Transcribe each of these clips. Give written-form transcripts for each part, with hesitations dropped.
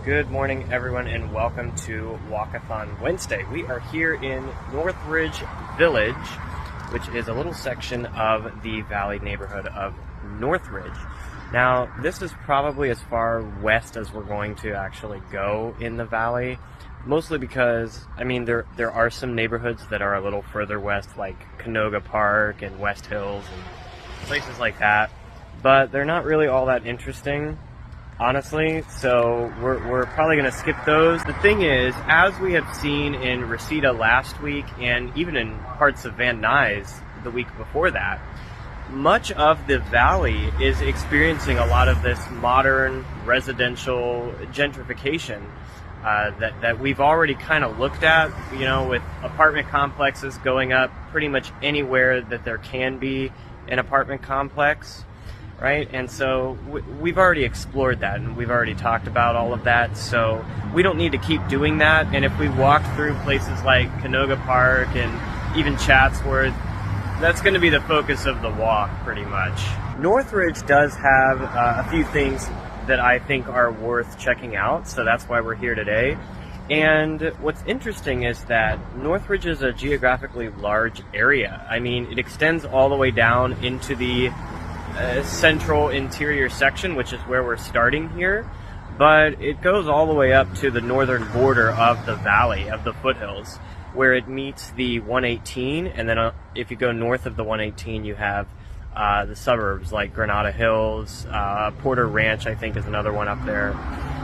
Good morning, everyone, and welcome to Walkathon Wednesday. We are here in Northridge Village, which is a little section of the Valley neighborhood of Northridge. Now, this is probably as far west as we're going to actually go in the Valley, mostly because, there are some neighborhoods that are a little further west, like Canoga Park and West Hills and places like that, but they're not really all that interesting, honestly, so we're probably going to skip those. The thing is, as we have seen in Reseda last week and even in parts of Van Nuys the week before that, much of the Valley is experiencing a lot of this modern residential gentrification that we've already kind of looked at, with apartment complexes going up pretty much anywhere that there can be an apartment complex. Right? And so we've already explored that and we've already talked about all of that, so we don't need to keep doing that. And if we walk through places like Canoga Park and even Chatsworth, that's going to be the focus of the walk pretty much. Northridge does have a few things that I think are worth checking out, so that's why we're here today. And what's interesting is that Northridge is a geographically large area. It extends all the way down into the central interior section, which is where we're starting here, but it goes all the way up to the northern border of the valley, of the foothills, where it meets the 118, and then if you go north of the 118, you have the suburbs like Granada Hills, Porter Ranch, I think, is another one up there.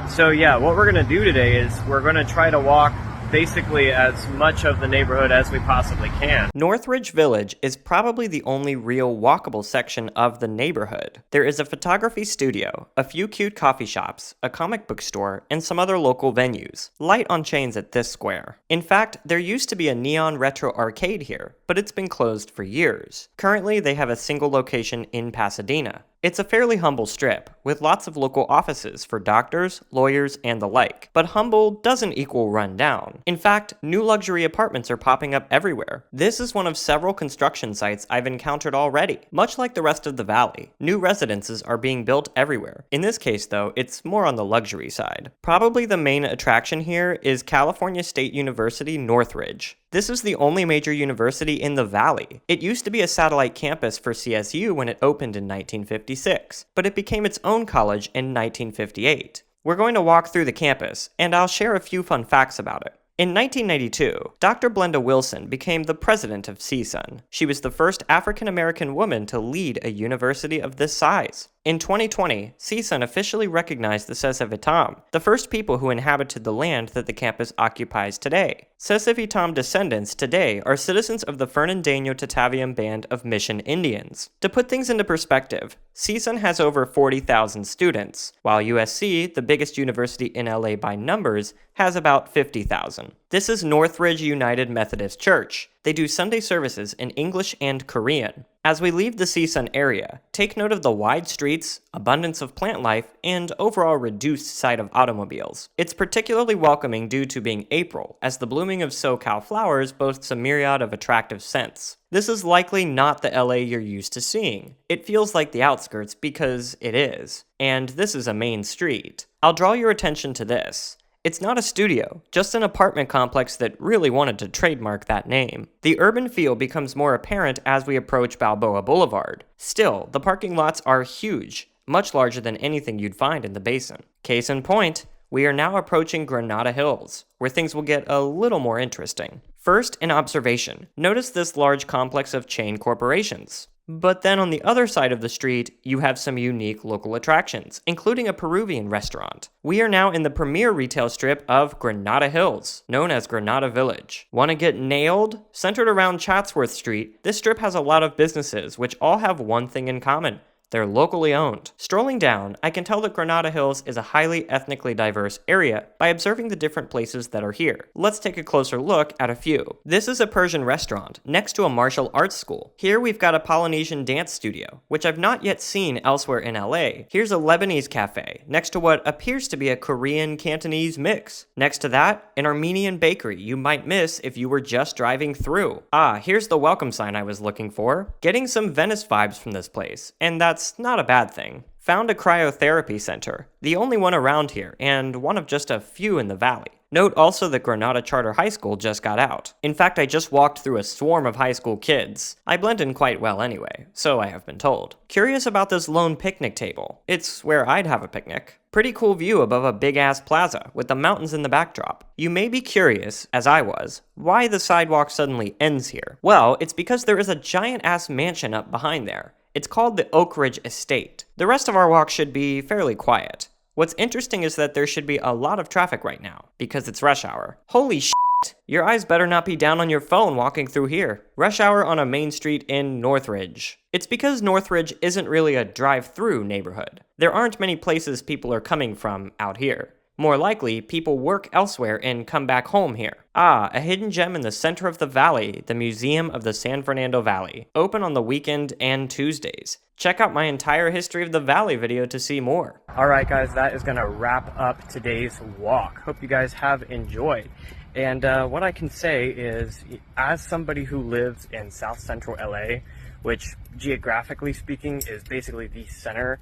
So yeah, what we're going to do today is we're going to try to walk basically as much of the neighborhood as we possibly can. Northridge Village is probably the only real walkable section of the neighborhood. There is a photography studio, a few cute coffee shops, a comic book store, and some other local venues. Light on chains at this square. In fact, there used to be a neon retro arcade here, but it's been closed for years. Currently, they have a single location in Pasadena. It's a fairly humble strip, with lots of local offices for doctors, lawyers, and the like. But humble doesn't equal run down. In fact, new luxury apartments are popping up everywhere. This is one of several construction sites I've encountered already. Much like the rest of the valley, new residences are being built everywhere. In this case, though, it's more on the luxury side. Probably the main attraction here is California State University Northridge. This is the only major university in the Valley. It used to be a satellite campus for CSU when it opened in 1956, but it became its own college in 1958. We're going to walk through the campus, and I'll share a few fun facts about it. In 1992, Dr. Blenda Wilson became the president of CSUN. She was the first African-American woman to lead a university of this size. In 2020, CSUN officially recognized the Sesevitame, the first people who inhabited the land that the campus occupies today. Sesevitame descendants today are citizens of the Fernandino-Tataviam Band of Mission Indians. To put things into perspective, CSUN has over 40,000 students, while USC, the biggest university in LA by numbers, has about 50,000. This is Northridge United Methodist Church. They do Sunday services in English and Korean. As we leave the CSUN area, take note of the wide streets, abundance of plant life, and overall reduced sight of automobiles. It's particularly welcoming due to being April, as the blooming of SoCal flowers boasts a myriad of attractive scents. This is likely not the LA you're used to seeing. It feels like the outskirts because it is. And this is a main street. I'll draw your attention to this. It's not a studio, just an apartment complex that really wanted to trademark that name. The urban feel becomes more apparent as we approach Balboa Boulevard. Still, the parking lots are huge, much larger than anything you'd find in the basin. Case in point, we are now approaching Granada Hills, where things will get a little more interesting. First, an observation. Notice this large complex of chain corporations. But then on the other side of the street, you have some unique local attractions, including a Peruvian restaurant. We are now in the premier retail strip of Granada Hills, known as Granada Village. Want to get nailed? Centered around Chatsworth Street, this strip has a lot of businesses which all have one thing in common. They're locally owned. Strolling down, I can tell that Granada Hills is a highly ethnically diverse area by observing the different places that are here. Let's take a closer look at a few. This is a Persian restaurant next to a martial arts school. Here we've got a Polynesian dance studio, which I've not yet seen elsewhere in LA. Here's a Lebanese cafe next to what appears to be a Korean Cantonese mix. Next to that, an Armenian bakery you might miss if you were just driving through. Ah, here's the welcome sign I was looking for. Getting some Venice vibes from this place, and that's not a bad thing. Found a cryotherapy center, the only one around here, and one of just a few in the valley. Note also that Granada Charter High School just got out. In fact, I just walked through a swarm of high school kids. I blend in quite well anyway, so I have been told. Curious about this lone picnic table. It's where I'd have a picnic. Pretty cool view above a big-ass plaza, with the mountains in the backdrop. You may be curious, as I was, why the sidewalk suddenly ends here. Well, it's because there is a giant-ass mansion up behind there. It's called the Oak Ridge Estate. The rest of our walk should be fairly quiet. What's interesting is that there should be a lot of traffic right now, because it's rush hour. Holy shit! Your eyes better not be down on your phone walking through here. Rush hour on a main street in Northridge. It's because Northridge isn't really a drive-through neighborhood. There aren't many places people are coming from out here. More likely, people work elsewhere and come back home here. Ah, a hidden gem in the center of the valley, the Museum of the San Fernando Valley. Open on the weekend and Tuesdays. Check out my entire History of the Valley video to see more. Alright guys, that is going to wrap up today's walk. Hope you guys have enjoyed. And what I can say is, as somebody who lives in South Central LA, which geographically speaking is basically the center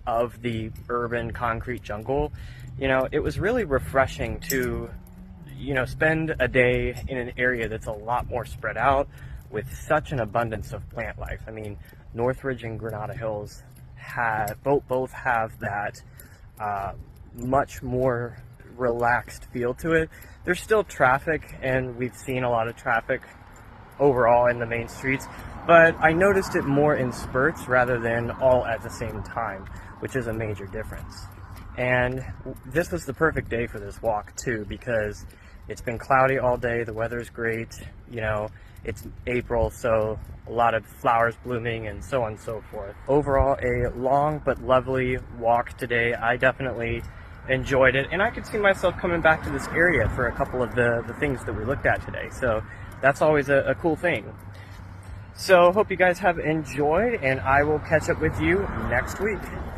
of the urban concrete jungle, you know, it was really refreshing to, you know, spend a day in an area that's a lot more spread out with such an abundance of plant life. I mean, Northridge and Granada Hills both have that much more relaxed feel to it. There's still traffic, and we've seen a lot of traffic overall in the main streets, but I noticed it more in spurts rather than all at the same time, which is a major difference. And this was the perfect day for this walk too, because it's been cloudy all day, the weather's great, you know, it's April, so a lot of flowers blooming and so on and so forth. Overall, a long but lovely walk today. I definitely enjoyed it, and I could see myself coming back to this area for a couple of the things that we looked at today, so that's always a cool thing. So hope you guys have enjoyed, and I will catch up with you next week.